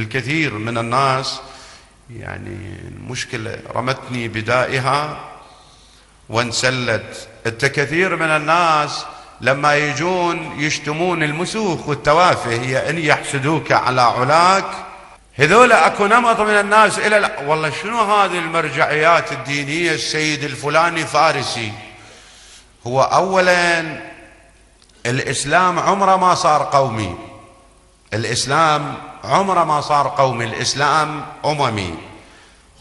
الكثير من الناس، يعني المشكلة رمتني بدائها وانسلت. كثير من الناس لما يجون يشتمون المسوخ والتوافه، هي ان يحسدوك على علاك. هذول اكو نمط من الناس والله شنو هذه المرجعيات الدينية، السيد الفلاني فارسي. هو اولا الاسلام عمره ما صار قومي، الاسلام عمره ما صار قومي، الاسلام اممي.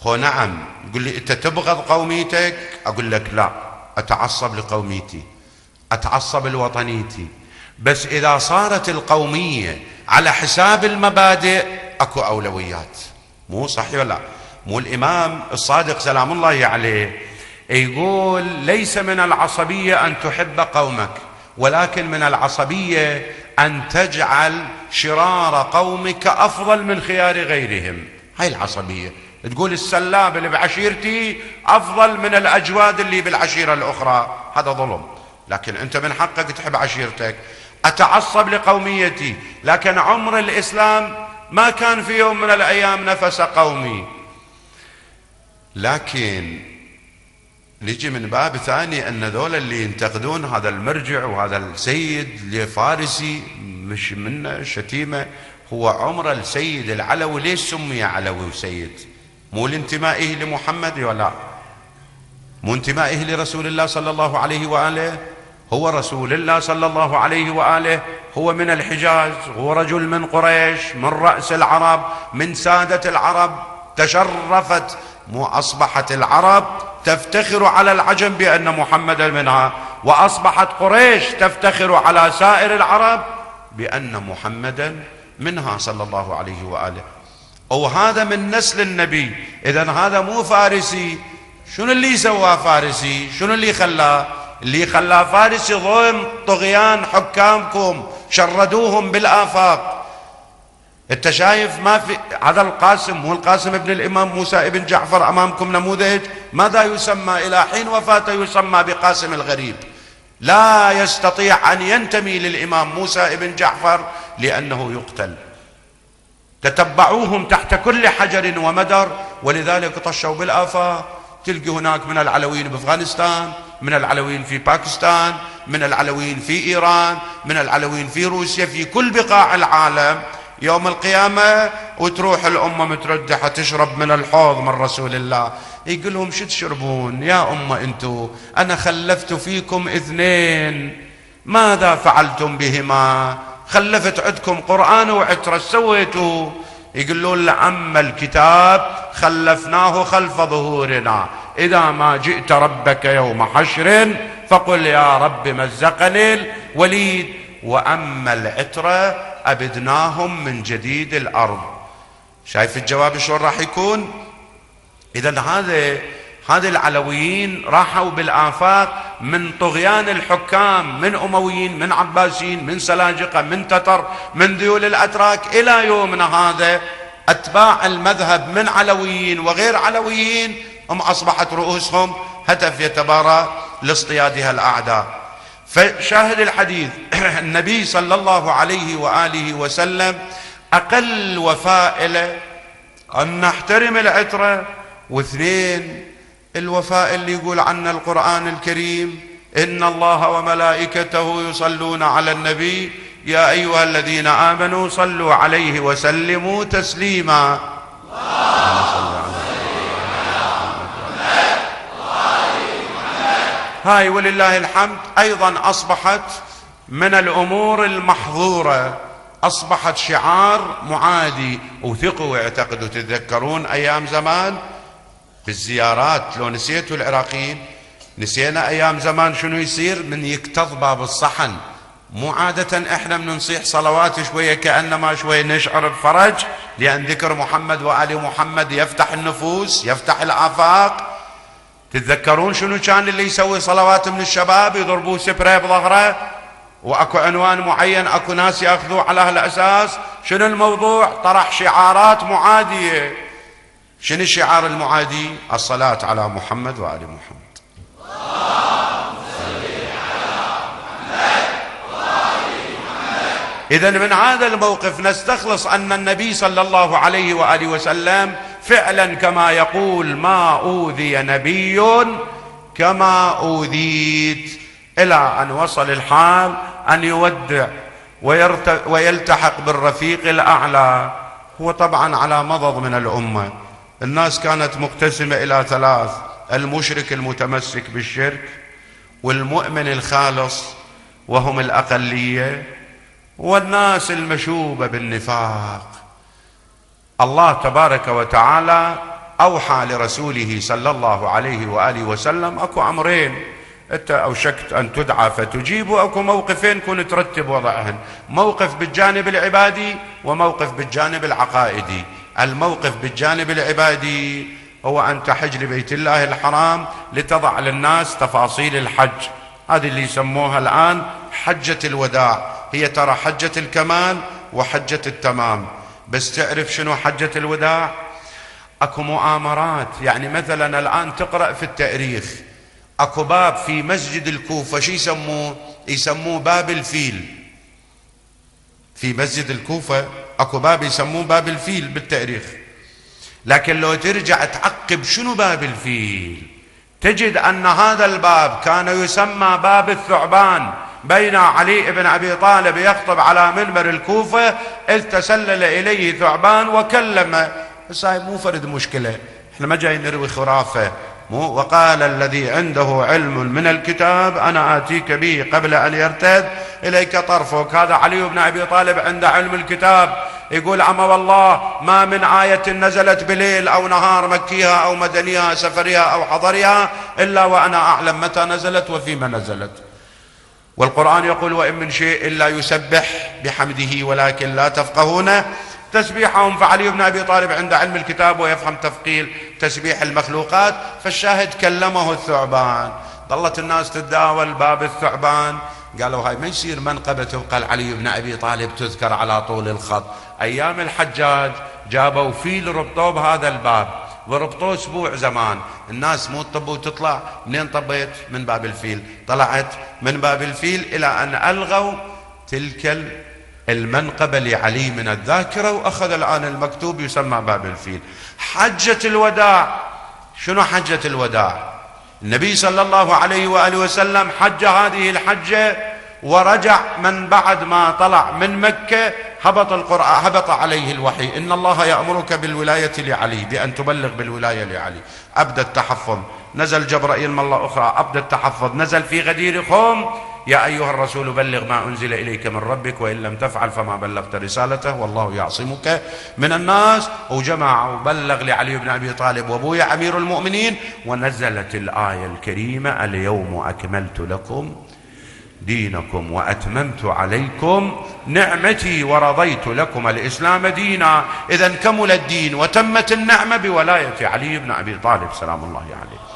نعم، تقول لي انت تبغض قوميتك، اقول لك لا، اتعصب لقوميتي، اتعصب لوطنيتي، بس اذا صارت القومية على حساب المبادئ اكو اولويات. مو صحيح ولا؟ مو الامام الصادق سلام الله عليه يقول ليس من العصبية ان تحب قومك، ولكن من العصبية ان تجعل شرار قومك افضل من خيار غيرهم. هاي العصبية، تقول السلاب اللي بعشيرتي افضل من الاجواد اللي بالعشيرة الاخرى، هذا ظلم. لكن انت من حقك تحب عشيرتك. اتعصب لقوميتي، لكن عمر الاسلام ما كان في يوم من الايام نفس قومي. لكن نجي من باب ثاني ان ذول اللي ينتقدون هذا المرجع وهذا السيد اللي فارسي، مش منه شتيمة، هو عمر السيد العلوي ليش سمي علوي وسيد؟ مو لانتمائه لمحمد ولا مو انتمائه لرسول الله صلى الله عليه وآله؟ هو رسول الله صلى الله عليه وآله، هو من الحجاز، هو رجل من قريش، من رأس العرب، من سادة العرب، تشرفت، مو أصبحت العرب تفتخر على العجم بأن محمدا منها، وأصبحت قريش تفتخر على سائر العرب بأن محمدا منها صلى الله عليه وآله. وهذا من نسل النبي. إذن هذا مو فارسي. شنو اللي سواه فارسي؟ شنو اللي خلاه؟ اللي خلاه فارسي ضمن طغيان حكامكم، شردوهم بالآفاق. انت شايف ما في هذا القاسم، هو القاسم ابن الامام موسى ابن جعفر امامكم نموذج. ماذا يسمى الى حين وفاته؟ يسمى بقاسم الغريب. لا يستطيع ان ينتمي للامام موسى ابن جعفر لانه يقتل. تتبعوهم تحت كل حجر ومدر، ولذلك طشوا بالآفاق. تلقي هناك من العلويين بأفغانستان، من العلويين في باكستان، من العلويين في إيران، من العلويين في روسيا، في كل بقاع العالم. يوم القيامة وتروح الأمة متردحة تشرب من الحوض من رسول الله، يقول لهم شو تشربون يا أمة أنتوا؟ أنا خلفت فيكم اثنين، ماذا فعلتم بهما؟ خلفت عندكم قرآن وعترة، سويتوا؟ يقولون لعم الكتاب خلفناه خلف ظهورنا، إذا ما جئت ربك يوم حشر فقل يا رب مزقني الوليد، وأما العترة أبدناهم من جديد الأرض. شايف الجواب شلون راح يكون؟ إذن هذه العلويين راحوا بالآفاق من طغيان الحكام، من أمويين، من عباسيين، من سلاجقة، من تتر، من ذيول الأتراك، إلى يومنا هذا أتباع المذهب من علويين وغير علويين هم أصبحت رؤوسهم هتف يتبارى لاصطيادها الأعداء. فشاهد الحديث النبي صلى الله عليه وآله وسلم أقل وفاء له أن نحترم العترة، واثنين الوفاء اللي يقول عنا القرآن الكريم إن الله وملائكته يصلون على النبي يا أيها الذين آمنوا صلوا عليه وسلموا تسليما. هاي ولله الحمد أيضا أصبحت من الأمور المحظورة، أصبحت شعار معادي. وثقوا واعتقدوا، تتذكرون أيام زمان بالزيارات، لو نسيتوا العراقيين نسينا أيام زمان شنو يصير؟ من يكتظ باب الصحن. مو عادة احنا من نصيح صلوات شوية كأنما شوية نشعر بفرج، لأن ذكر محمد وآل محمد يفتح النفوس، يفتح الآفاق. تتذكرون شنو كان اللي يسوي صلوات من الشباب؟ يضربوه سبراي بظهره، واكو عنوان معين، اكو ناس ياخذوه على هالاساس. شنو الموضوع؟ طرح شعارات معادية. شنو الشعار المعادي؟ الصلاة على محمد وآل محمد. اللهم صل على محمد وآل محمد. إذا من هذا الموقف نستخلص أن النبي صلى الله عليه وآله وسلم فعلا كما يقول: ما أوذي نبي كما أوذيت، إلى أن وصل الحال أن يودع ويلتحق بالرفيق الأعلى. هو طبعا على مضض من الأمة، الناس كانت مقتسمة إلى ثلاث: المشرك المتمسك بالشرك، والمؤمن الخالص وهم الأقلية، والناس المشوبة بالنفاق. الله تبارك وتعالى أوحى لرسوله صلى الله عليه وآله وسلم: أكو أمرين أنت أوشكت أن تدعى فتجيب، وأكو موقفين كن ترتب وضعهن: موقف بالجانب العبادي وموقف بالجانب العقائدي. الموقف بالجانب العبادي هو أن تحج لبيت الله الحرام لتضع للناس تفاصيل الحج، هذه اللي يسموها الآن حجة الوداع، هي ترى حجة الكمال وحجة التمام. بس تعرف شنو حجة الوداع؟ أكو مؤامرات. يعني مثلا الآن تقرأ في التاريخ أكو باب في مسجد الكوفة، شو يسموه؟ يسموه باب الفيل. في مسجد الكوفة أكو باب يسموه باب الفيل بالتاريخ، لكن لو ترجع تعقب شنو باب الفيل تجد أن هذا الباب كان يسمى باب الثعبان. بين علي بن أبي طالب يخطب على منبر الكوفة إذ تسلل إليه ثعبان وكلمه. بس هاي مو فرد مشكلة، احنا ما جاي نروي خرافة. وقال الذي عنده علم من الكتاب أنا آتيك به قبل أن يرتد إليك طرفك. هذا علي بن أبي طالب عنده علم الكتاب، يقول: أما والله ما من آية نزلت بليل أو نهار، مكيها أو مدنيها، سفرها أو حضرها، إلا وأنا أعلم متى نزلت وفيما نزلت. والقرآن يقول: وإن من شيء إلا يسبح بحمده ولكن لا تفقهون تسبيحهم. فعلي بن أبي طالب عنده علم الكتاب ويفهم تفقيل تسبيح المخلوقات. فالشاهد كلمه الثعبان. ظلت الناس تتداول باب الثعبان، قالوا هاي ما يصير منقبة تبقى علي بن أبي طالب تذكر على طول الخط. أيام الحجاج جابوا فيل ربطوه بهذا الباب وربطوه أسبوع زمان. الناس مو تطب وتطلع. منين طبيت؟ من باب الفيل. طلعت من باب الفيل، إلى أن ألغوا تلك المنقبة لعلي من الذاكرة، وأخذ الآن المكتوب يسمى باب الفيل. حجة الوداع. شنو حجة الوداع؟ النبي صلى الله عليه وآله وسلم حج هذه الحجة ورجع من بعد ما طلع من مكة. هبط عليه الوحي: إن الله يأمرك بالولاية لعلي، بأن تبلغ بالولاية لعلي. أبدأ التحفظ. نزل جبرائيل مرة أخرى، أبدأ التحفظ. نزل في غدير قوم: يا أيها الرسول بلغ ما أنزل إليك من ربك وإن لم تفعل فما بلغت رسالته والله يعصمك من الناس. وجمع وبلغ لعلي بن أبي طالب وأبويا أمير المؤمنين. ونزلت الآية الكريمة: اليوم أكملت لكم دينكم وأتممت عليكم نعمتي ورضيت لكم الإسلام دينا. إذن كمل الدين وتمت النعمة بولاية علي بن أبي طالب سلام الله عليه.